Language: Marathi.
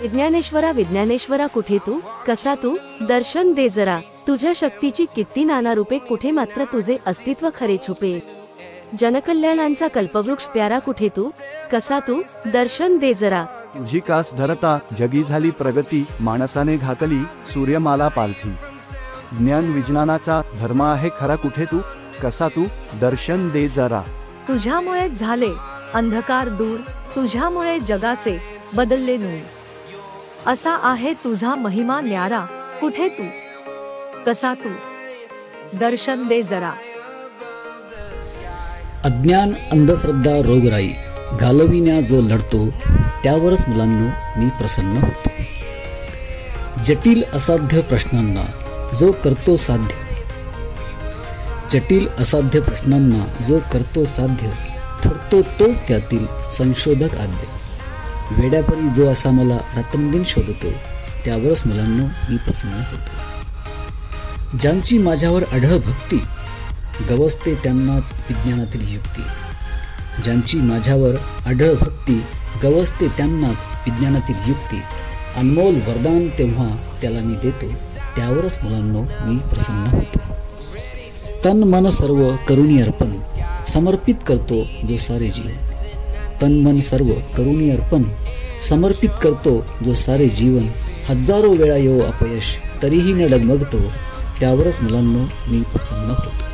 विज्ञानेश्वरा विज्ञानेश्वरा कुठे तू, कसा तू, दर्शन दे जरा. तुझ्या शक्तीची किती नाना रूपे, कुठे मात्र तुझे अस्तित्व खरे छुपे. जनकल्याणांचा कल्पवृक्ष प्यारा कुठे तू, कसा तू, दर्शन दे जरा. तुझी कास धरता जगी झाली प्रगती, माणसाने घातली सूर्यमाला पालथी. ज्ञान विज्ञानाचा धर्म आहे खरा, कुठे तू, कसा तू, दर्शन दे जरा. तुझ्यामुळे झाले अंधकार दूर, तुझ्यामुळे जगाचे बदलले नूर. असा आहे तुझा महिमा न्यारा, कुठे तू, कसा तू, दर्शन दे जरा. अज्ञान, अंधश्रद्धा, रोगराई घालविण्या जो लढतो, त्यावरच मुलांनो मी प्रसन्न होतो. जटिल असाध्य प्रश्नांना जो करतो साध्य, जटिल असाध्य प्रश्नांना जो करतो साध्य, ठरतो तोच त्यातील संशोधक आद्य. वेड्यापरी जो असा मला रात्रंदिन शोधतो, त्यावरच मुलांनो मी प्रसन्न होतो. ज्यांची माझ्यावर अढळ भक्ती, गवसते त्यांनाच विज्ञानातील युक्ती. ज्यांची माझ्यावर अढळ भक्ती, गवसते त्यांनाच विज्ञानातील युक्ती. अनमोल वरदान तेव्हा त्याला मी देतो, त्यावरच मुलांनो मी प्रसन्न होतो. तन मन सर्व करुणी अर्पण, समर्पित करतो जो सारे जीवन. तन मन सर्व करुणी अर्पण, समर्पित करतो जो सारे जीवन. हजारो वेळा येऊ अपयश, तरीही न डगमगतो, त्यावरच मुलांनो मी प्रसन्न होतो.